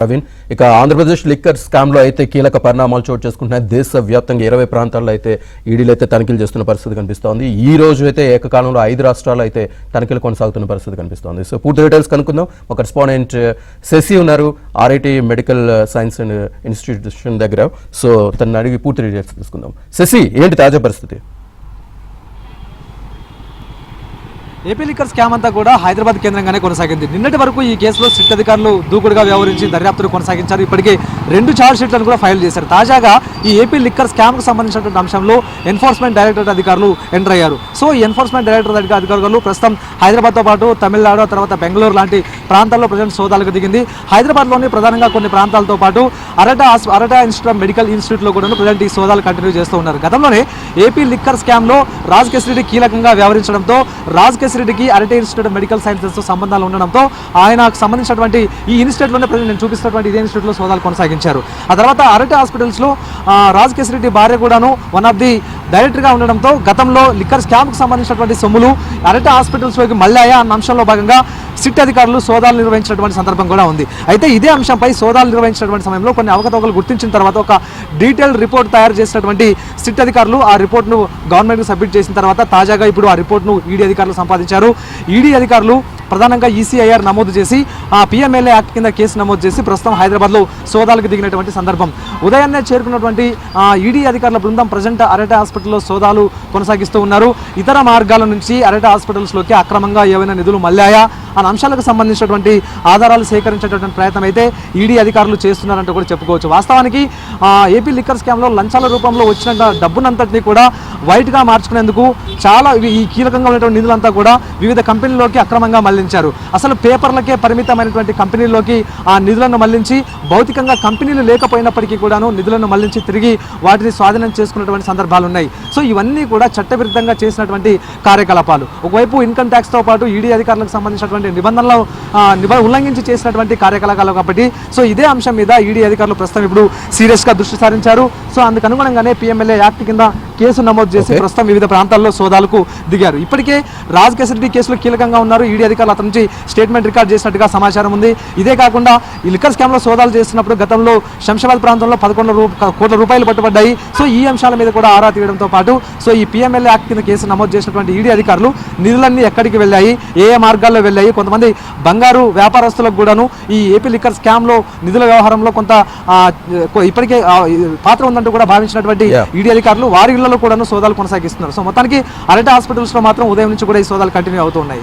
ప్రవీణ్, ఇక Andhra Pradesh liquor scam లో అయితే కీలక పరిణామాలు చోటు చేసుకుంటున్నాయి. దేశవ్యాప్తంగా 20 ప్రాంతాల్లో అయితే ఈడీలు అయితే తనిఖీలు చేస్తున్న పరిస్థితి కనిపిస్తోంది. ఈ రోజు అయితే ఏకకాలంలో 5 రాష్ట్రాల్లో అయితే తనిఖీలు కొనసాగుతున్న పరిస్థితి కనిపిస్తోంది. సో పూర్తి డీటెయిల్స్ కనుక్కుందాం. ఒక రెస్పాండెంట్ శశి ఉన్నారు RIT medical science and institution దగ్గర. సో తనని అడిగి పూర్తి డీటెయిల్స్ తీసుకుందాం. శశి, ఏంటి తాజా పరిస్థితి? ఏపీ లిక్కర్ స్కామ్ అంతా కూడా హైదరాబాద్ కేంద్రంగానే కొనసాగింది. నిన్నటి వరకు ఈ కేసులో సిట్ అధికారులు దూకుడుగా వ్యవహరించి దర్యాప్తును కొనసాగించారు. ఇప్పటికే 2 ఛార్జ్ షీట్లను కూడా ఫైల్ చేశారు. తాజాగా ఈ ఏపీ లిక్కర్ స్కామ్కు సంబంధించినటువంటి అంశంలో ఎన్ఫోర్స్మెంట్ డైరెక్టరేట్ అధికారులు ఎంటర్ అయ్యారు. సో ఈ ఎన్ఫోర్స్మెంట్ డైరెక్టరేట్ అధికారులు ప్రస్తుతం హైదరాబాద్తో పాటు తమిళనాడు, తర్వాత బెంగళూరు లాంటి ప్రాంతాల్లో ప్రజెంట్ సోదాలకు దిగింది. హైదరాబాద్లోని ప్రధానంగా కొన్ని ప్రాంతాలతో పాటు అరటా ఇన్స్టిట్యూట్ మెడికల్ ఇన్స్టిట్యూట్లో కూడా ప్రజెంట్ ఈ సోదాలు కంటిన్యూ చేస్తూ ఉన్నారు. గతంలోనే ఏపీ లిక్కర్ స్కామ్లో రాజ్ కేశ్ రెడ్డి కీలకంగా వ్యవహరించడంతో రాజ్ కేశ్ రెడ్డికి అరటే ఇన్స్టిట్యూట్ మెడికల్ సైన్సెస్తో సంబంధాలు ఉండడంతో ఆయనకు సంబంధించినటువంటి ఈ ఇన్స్టిట్యూట్లోనే ప్రజెంట్ నేను చూపిస్తున్నటువంటి ఇదే ఇన్స్టిట్యూట్లో సోదాలు కొనసాగించారు. ఆ తర్వాత అరటే హాస్పిటల్స్లో రాజ్ కేశ్ రెడ్డి భార్య కూడాను వన్ ఆఫ్ ది డైరెక్టర్గా ఉండడంతో గతంలో లిక్కర్ స్కామ్కి సంబంధించినటువంటి సొమ్ములు అరటే హాస్పిటల్స్లోకి మళ్ళాయా అన్న అంశంలో భాగంగా సిట్ అధికారులు సోదాలు నిర్వహించినటువంటి సందర్భం కూడా ఉంది. అయితే ఇదే అంశంపై సోదాలు నిర్వహించినటువంటి సమయంలో కొన్ని అవకతవకలు గుర్తించిన తర్వాత ఒక డీటెయిల్డ్ రిపోర్ట్ తయారు చేసినటువంటి సిట్ అధికారులు ఆ రిపోర్ట్ను గవర్నమెంట్కి సబ్మిట్ చేసిన తర్వాత తాజాగా ఇప్పుడు ఆ రిపోర్ట్ను ఈడీ అధికారులు సంపాదించారు. ఈడీ అధికారులు ప్రధానంగా ఈసీఐఆర్ నమోదు చేసి ఆ పిఎంఎల్ఏ యాక్ట్ కింద కేసు నమోదు చేసి ప్రస్తుతం హైదరాబాద్లో సోదాలకు దిగినటువంటి సందర్భం. ఉదయాన్నే చేరుకున్నటువంటి ఈడీ అధికారుల బృందం ప్రజెంట్ అరటే హాస్పిటల్లో సోదాలు కొనసాగిస్తూ ఉన్నారు. ఇతర మార్గాల నుంచి అరటే హాస్పిటల్స్లోకి అక్రమంగా ఏవైనా నిధులు మళ్ళాయా అన్న అంశాలకు సంబంధించినటువంటి ఆధారాలు సేకరించేటటువంటి ప్రయత్నం అయితే ఈడీ అధికారులు చేస్తున్నారంటూ కూడా చెప్పుకోవచ్చు. వాస్తవానికి ఏపీ లిక్కర్ స్కామ్లో లంచాల రూపంలో వచ్చిన డబ్బునంతటినీ కూడా వైట్గా మార్చుకునేందుకు చాలా ఈ కీలకంగా ఉన్నటువంటి నిధులంతా కూడా వివిధ కంపెనీల్లోకి అక్రమంగా మళ్లించారు. అసలు పేపర్లకే పరిమితమైనటువంటి కంపెనీల్లోకి ఆ నిధులను మళ్లించి భౌతికంగా కంపెనీలు లేకపోయినప్పటికీ కూడాను నిధులను మళ్లించి తిరిగి వాటిని స్వాధీనం చేసుకున్నటువంటి సందర్భాలు ఉన్నాయి. సో ఇవన్నీ కూడా చట్టవిరుద్ధంగా చేసినటువంటి కార్యకలాపాలు. ఒకవైపు ఇన్కమ్ ట్యాక్స్తో పాటు ఈడీ అధికారులకు సంబంధించినటువంటి నిబంధనలు ఉల్లంఘించి చేసినటువంటి కార్యకలాపాలు కాబట్టి సో ఇదే అంశం మీద ఈడీ అధికారులు ప్రస్తుతం ఇప్పుడు సీరియస్గా దృష్టి సారించారు. సో అందుకు అనుగుణంగానే పిఎంఎల్ఏ యాక్ట్ కింద కేసు నమోదు చేసి ప్రస్తుతం వివిధ ప్రాంతాల్లో సోదాలకు దిగారు. ఇప్పటికే రాజ్ కేశ్ రెడ్డి కేసులో కీలకంగా ఉన్నారు. ఈడీ అధికారులు అతని నుంచి స్టేట్మెంట్ రికార్డ్ చేసినట్టుగా సమాచారం ఉంది. ఇదే కాకుండా ఈ లిక్కర్ స్కామ్లో సోదాలు చేస్తున్నప్పుడు గతంలో శంషాబాద్ ప్రాంతంలో 11 కోట్ల రూపాయలు పట్టుబడ్డాయి. సో ఈ అంశాల మీద కూడా ఆరా తీయడంతో పాటు సో ఈ పిఎంఎల్ఏ యాక్ట్ కింద కేసు నమోదు చేసినటువంటి ఈడీ అధికారులు నిధులన్నీ ఎక్కడికి వెళ్ళాయి, ఏ మార్గాల్లో వెళ్ళాయి, కొంతమంది బంగారు వ్యాపారస్తులకు కూడాను ఈ ఏపీ లిక్కర్ స్కామ్లో నిధుల వ్యవహారంలో కొంత ఇప్పటికే పాత్ర ఉందంటూ కూడా భావించినటువంటి ఈడీ అధికారులు వారి ఇళ్లలో కూడా సోదాలు కొనసాగిస్తున్నారు. సో మొత్తానికి అరటే హాస్పిటల్స్లో మాత్రం ఉదయం నుంచి కూడా ఈ సోదాలు కంటిన్యూ అవుతున్నాయి.